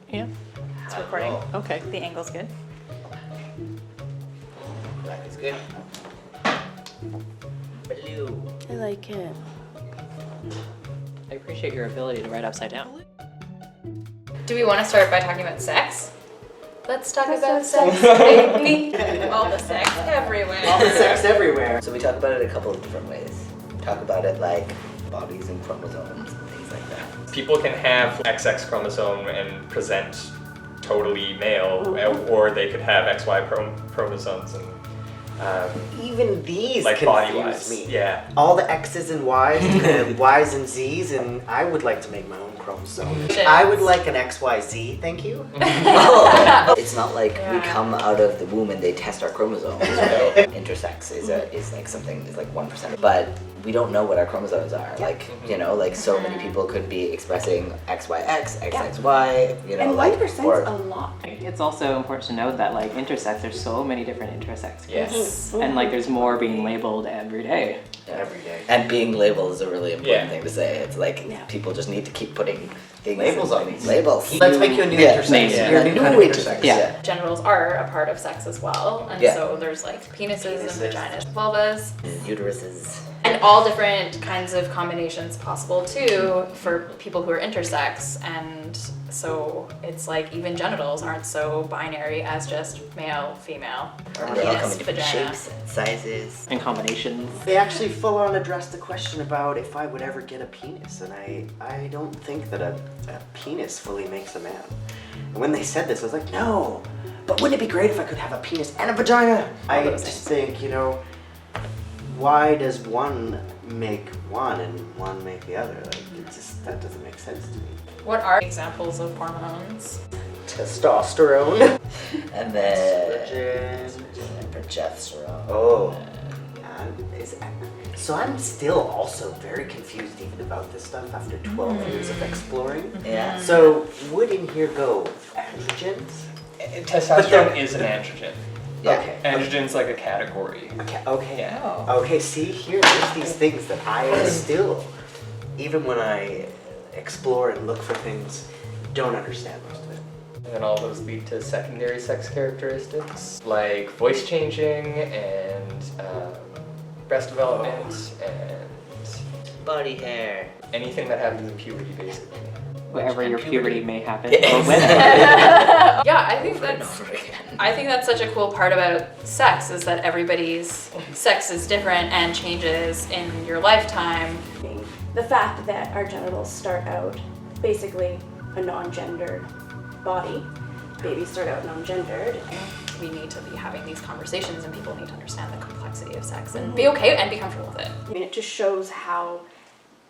Yeah, it's recording. Okay. The angle's good. Black is good. Blue. I like it. I appreciate your ability to write upside down. Do we want to start by talking about sex? Let's talk about sex, baby. All the sex everywhere. All the sex everywhere. So we talk about it a couple of different ways. Talk about it like bodies and chromosomes and things like that. People can have XX chromosome and present totally male, or they could have XY chromosomes and Even these like confuse body-wise. me. Yeah. All the X's and Y's and Y's and Z's, and I would like to make my own chromosome. I would like an XYZ, thank you. It's not like we come out of the womb and they test our chromosomes, right? Intersex is like something, is like 1%. But we don't know what our chromosomes are. Like, you know, like so many people could be expressing XYX, XXY, you know, And like, 1% or is a lot. It's also important to note that like intersex, there's so many different intersex Yes. groups. And like there's more being labeled every day. Every day. and being labeled is a really important Yeah. thing to say. It's like people just need to keep putting things Labels on these. labels. Let's make you a new intersex. Yeah. You're a new kind of intersex. Yeah. Genitals are a part of sex as well, and Yeah. so there's like penises and vaginas, vulvas, Uteruses. and all different kinds of combinations possible too for people who are intersex. And so it's like even genitals aren't so binary as just male, female, or And they all come penis, in different vagina. shapes and sizes. And combinations. They actually full on addressed the question about if I would ever get a penis, and I don't think that a penis fully makes a man. And when they said this, I was like, no, but wouldn't it be great if I could have a penis and a vagina? I those just think, you know, why does one make one and one make the other? Like, it just, that doesn't make sense to me. What are examples of hormones? Testosterone. And then Estrogen. progesterone. Oh. So I'm still also very confused even about this stuff after 12 years of exploring. Yeah. So would in here go androgens? Testosterone is an androgen. Yeah. Okay. Androgen's like a category. Okay. Yeah. Okay, see, here, there's these things that I still, even when I explore and look for things, don't understand most of it. And then all those lead to secondary sex characteristics like voice changing and breast development and Body hair. anything that happens in puberty basically. Wherever your puberty may happen. Yeah. Or when. Yeah, I think Over and that's over again. I think that's such a cool part about sex is that everybody's sex is different and changes in your lifetime. The fact that our genitals start out basically a non-gendered body. Babies start out non-gendered. We need to be having these conversations and people need to understand the complexity of sex and be okay and be comfortable with it. I mean, it just shows how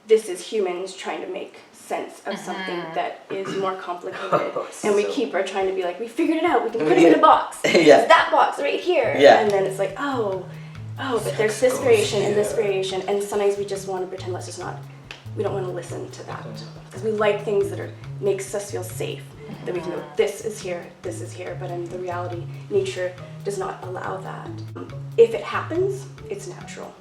this is humans trying to make sense of something that is more complicated. And we keep are trying to be like, we figured it out, we can put it in a box. Yeah. It's that box right here. Yeah. And then it's like, oh, but there's this variation and this variation. And sometimes we just want to pretend let's just not, we don't want to listen to that. Because we like things that makes us feel safe. That we can go, this is here, but in the reality, nature does not allow that. If it happens, it's natural.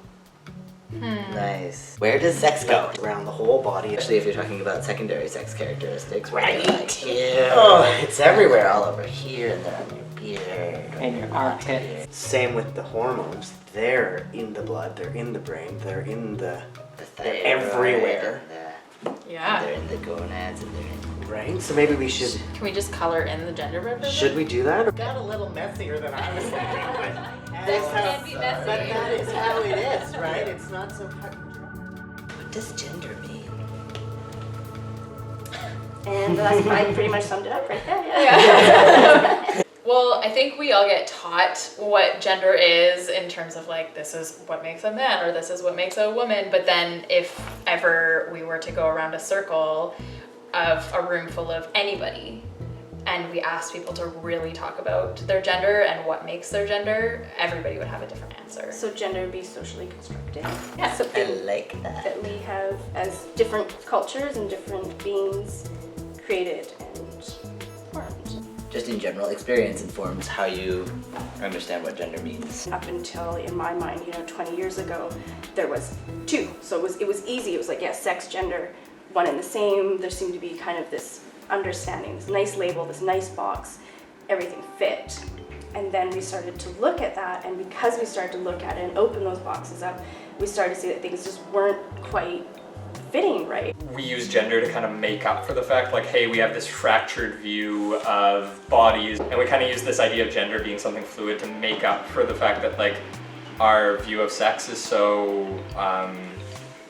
Nice. Where does sex go? Around the whole body. Especially if you're talking about secondary sex characteristics. Where Right. they're like here. Oh, it's everywhere. They're all over here, and they're on your beard. And your armpit. Same with the hormones. They're in the blood, they're in the brain, they're in the... The They're thyroid everywhere. and Yeah. they're in the gonads, and they're in... Right? So maybe we should... Can we just color in the genderbread? Should we do that? Got a little messier than I was thinking, but This can be messy. But that is how it is, right? It's not so cut and dry. What does gender mean? And I pretty much summed it up right there. Yeah. Well, I think we all get taught what gender is in terms of like, this is what makes a man or this is what makes a woman. But then if ever we were to go around a circle of a room full of anybody and we asked people to really talk about their gender and what makes their gender, everybody would have a different answer. So gender be socially constructed. Yeah. I Something like that. that we have as different cultures and different beings created and formed. just in general, experience informs how you understand what gender means. Up until, in my mind, 20 years ago, there was two. So it was easy. It was like, sex, gender, one and the same. There seemed to be kind of this understanding, this nice label, this nice box, everything fit. And then we started to look at that, and because we started to look at it and open those boxes up, we started to see that things just weren't quite fitting right. We use gender to kind of make up for the fact, like, hey, we have this fractured view of bodies, and we kind of use this idea of gender being something fluid to make up for the fact that, like, our view of sex is so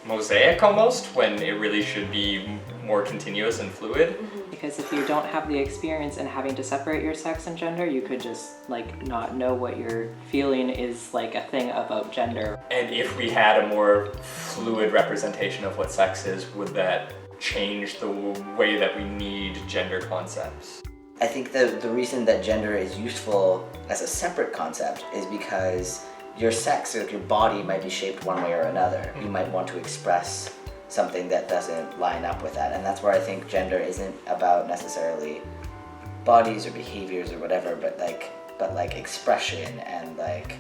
mosaic almost, when it really should be more continuous and fluid. Because if you don't have the experience in having to separate your sex and gender, you could just like not know what you're feeling is like a thing about gender. And if we had a more fluid representation of what sex is, would that change the way that we need gender concepts? I think the reason that gender is useful as a separate concept is because your sex or your body might be shaped one way or another. You might want to express something that doesn't line up with that, and that's where I think gender isn't about necessarily bodies or behaviors or whatever, but like expression and like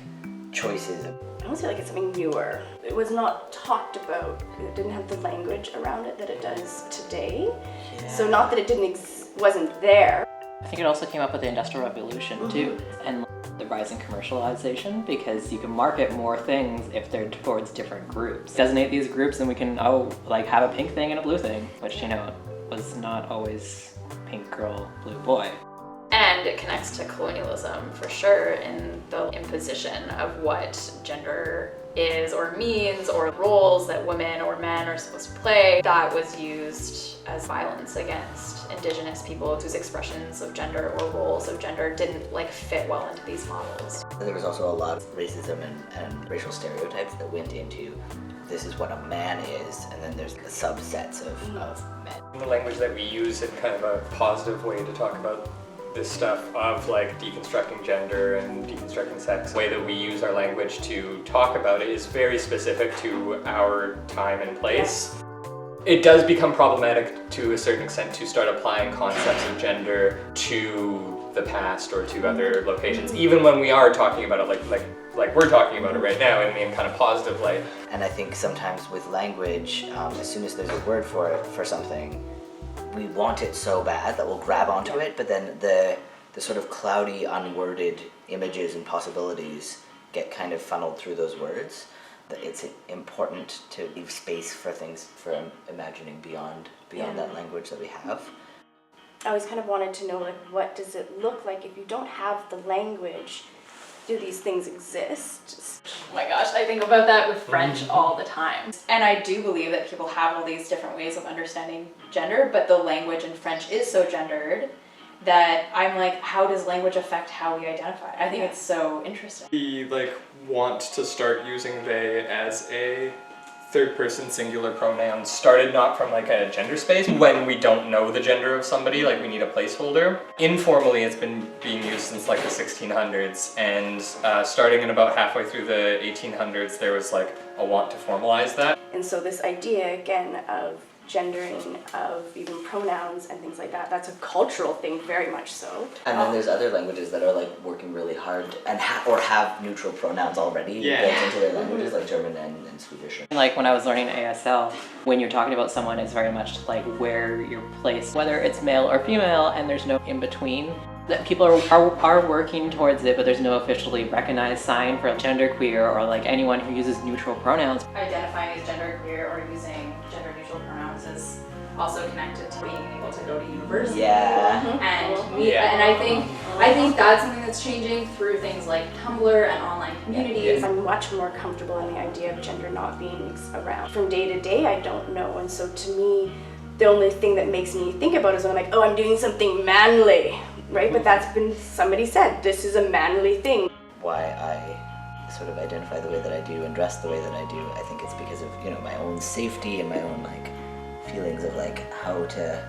choices. I almost feel like it's something newer. It was not talked about. It didn't have the language around it that it does today. Yeah. So not that it wasn't there. I think it also came up with the Industrial Revolution too, and the rise in commercialization, because you can market more things if they're towards different groups. Designate these groups and we can like have a pink thing and a blue thing, which was not always pink girl, blue boy. And it connects to colonialism for sure in the imposition of what gender is or means, or roles that women or men are supposed to play. That was used as violence against Indigenous people whose expressions of gender or roles of gender didn't like fit well into these models. There was also a lot of racism and racial stereotypes that went into this is what a man is, and then there's the subsets of men. The language that we use in kind of a positive way to talk about this stuff of like deconstructing gender and deconstructing sex, the way that we use our language to talk about it is very specific to our time and place. It does become problematic to a certain extent to start applying concepts of gender to the past or to other locations, even when we are talking about it like we're talking about it right now in kind of positive light. And I think sometimes with language, as soon as there's a word for something, we want it so bad that we'll grab onto it, but then the sort of cloudy, unworded images and possibilities get kind of funneled through those words. It's important to leave space for things, for imagining beyond that language that we have. I always kind of wanted to know, like, what does it look like if you don't have the language? Do these things exist? Oh my gosh, I think about that with French all the time. And I do believe that people have all these different ways of understanding gender, but the language in French is so gendered that I'm like, how does language affect how we identify? I think it's so interesting. We want to start using they as a third person singular pronoun started not from a gender space. When we don't know the gender of somebody, we need a placeholder. Informally, it's been being used since the 1600s, and starting in about halfway through the 1800s, there was a want to formalize that. And so this idea, again, of gendering, of even pronouns and things like that, that's a cultural thing, very much so. And then there's other languages that are working really hard and have neutral pronouns already built into their languages, like German and Swedish. When I was learning ASL, when you're talking about someone, it's very much where you're placed, whether it's male or female, and there's no in between. That people are working towards it, but there's no officially recognized sign for genderqueer or anyone who uses neutral pronouns. Identifying as genderqueer or using gender neutral pronouns is also connected to being able to go to university. Yeah. And I think that's something that's changing through things like Tumblr and online communities. I'm much more comfortable in the idea of gender not being around. From day to day, I don't know, and so to me, the only thing that makes me think about it is when I'm I'm doing something manly. Right, but that's been, somebody said, this is a manly thing. Why I sort of identify the way that I do and dress the way that I do, I think it's because of, my own safety and my own, feelings of, how to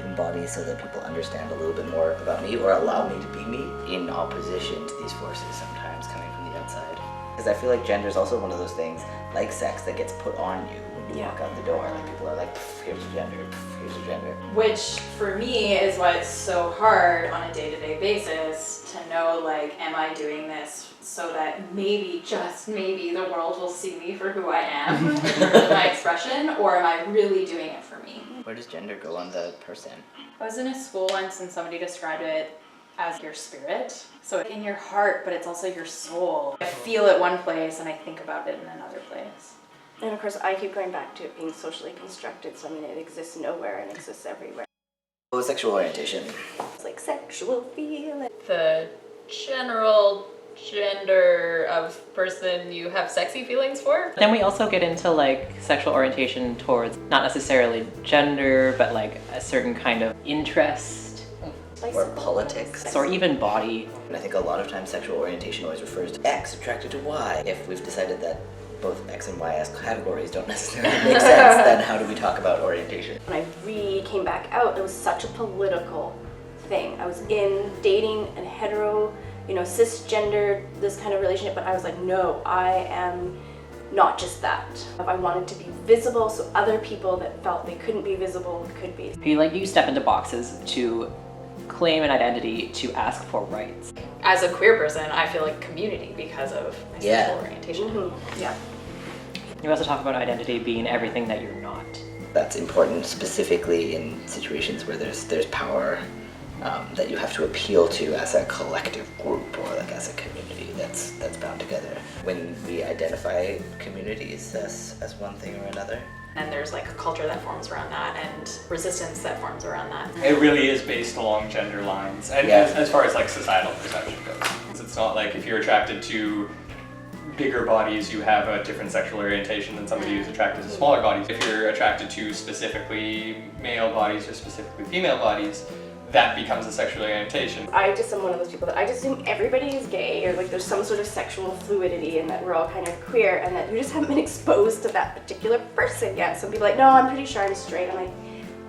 embody so that people understand a little bit more about me or allow me to be me in opposition to these forces sometimes coming from the outside. Because I feel like gender is also one of those things, like sex, that gets put on you when you Yeah. walk out the door. Like people are like, here's your gender, here's your gender. Which for me is why it's so hard on a day-to-day basis to know, like, am I doing this so that maybe, just maybe, the world will see me for who I am with my expression, or am I really doing it for me? Where does gender go on the person? I was in a school once and somebody described it as your spirit. So in your heart, but it's also your soul. I feel it one place and I think about it in another place. And of course, I keep going back to it being socially constructed, so I mean, it exists nowhere and exists everywhere. Oh, sexual orientation. It's like sexual feeling. The general gender of person you have sexy feelings for. Then we also get into like sexual orientation towards not necessarily gender, but like a certain kind of interest Or politics. or even body. And I think a lot of times sexual orientation always refers to X attracted to Y. If we've decided that both X and Y as categories don't necessarily make sense, then how do we talk about orientation? When I came back out, it was such a political thing. I was in dating and hetero, cisgender, this kind of relationship, but I was like, no, I am not just that. I wanted to be visible so other people that felt they couldn't be visible could be. You step into boxes to claim an identity, to ask for rights. As a queer person, I feel like community because of my Yeah. sexual orientation. Mm-hmm. Yeah. You also talk about identity being everything that you're not. That's important specifically in situations where there's power that you have to appeal to as a collective group or like as a community that's bound together. When we identify communities as one thing or another. And there's like a culture that forms around that and resistance that forms around that. It really is based along gender lines, and Yeah. as far as like societal perception goes. It's not like if you're attracted to bigger bodies, you have a different sexual orientation than somebody who's attracted to smaller bodies. If you're attracted to specifically male bodies or specifically female bodies, that becomes a sexual orientation. I just am one of those people that I just assume everybody is gay or like there's some sort of sexual fluidity and that we're all kind of queer and that you just haven't been exposed to that particular person yet. Some people are like, no, I'm pretty sure I'm straight. I'm like,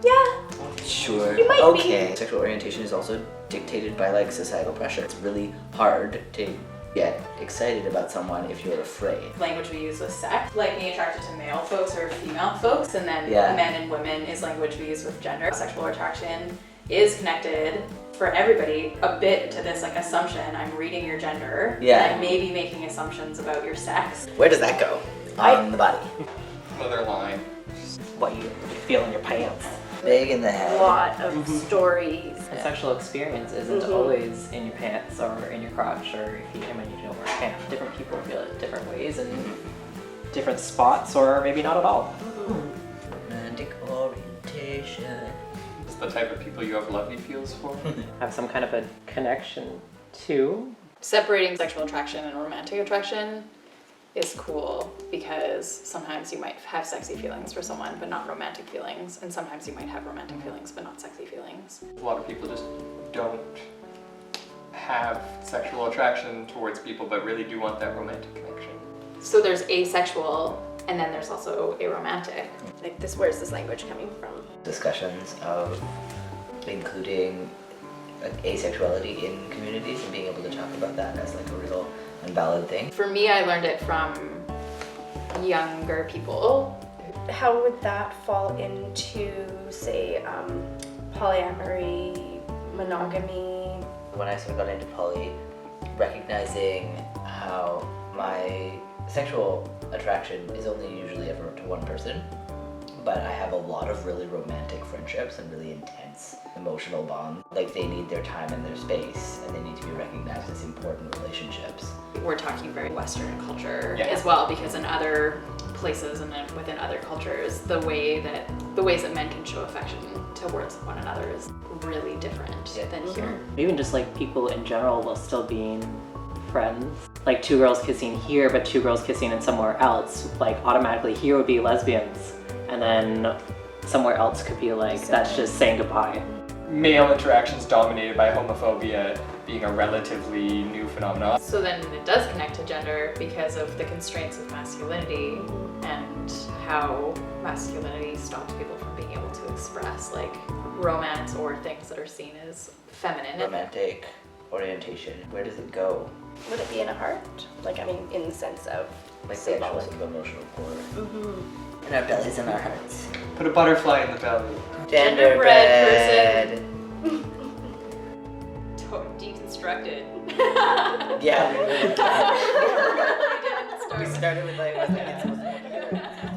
yeah. Sure. You might okay. Sexual orientation is also dictated by like societal pressure. It's really hard to get excited about someone if you're afraid. Language we use with sex, like being attracted to male folks or female folks, and then Yeah. men and women is language we use with gender. Sexual attraction is connected for everybody a bit to this like assumption. I'm reading your gender. Yeah. And I may be making assumptions about your sex. Where does that go? On the body. Another line. What you feel in your pants. Big in the A head. lot of stories. And sexual experience isn't always in your pants or in your crotch or if you don't wear pants. Different people feel it different ways and different spots or maybe not at all. Romantic orientation. It's the type of people you have lovey feels for. Have some kind of a connection to. Separating sexual attraction and romantic attraction is cool because sometimes you might have sexy feelings for someone but not romantic feelings, and sometimes you might have romantic feelings but not sexy feelings. A lot of people just don't have sexual attraction towards people but really do want that romantic connection. So there's asexual and then there's also aromantic. Like this, where's this language coming from? Discussions of including asexuality in communities and being able to talk about that as like a real and valid thing. For me, I learned it from younger people. How would that fall into, say, polyamory, monogamy? When I sort of got into poly, recognizing how my sexual attraction is only usually ever to one person, but I have a lot of really romantic friendships and really intense emotional bonds. Like they need their time and their space, and they need to be recognized as important relationships. We're talking very Western culture Yeah. as well, because in other places and then within other cultures, the ways that men can show affection towards one another is really different than here. Even just like people in general while still being friends. Like two girls kissing here but two girls kissing in somewhere else. Like automatically here would be lesbians and then somewhere else could be like that's just saying goodbye. Male interactions dominated by homophobia being a relatively new phenomenon. So then it does connect to gender because of the constraints of masculinity and how masculinity stops people from being able to express like romance or things that are seen as feminine. Romantic orientation, where does it go? Would it be in a heart? Like, I mean, in the sense of Like the symbolic. actual sort of emotional core. Mm-hmm. In our bellies and our hearts. Put a butterfly in the belly. Genderbread Deconstructed. Yeah. We didn't We start. started with like, was like it's supposed to be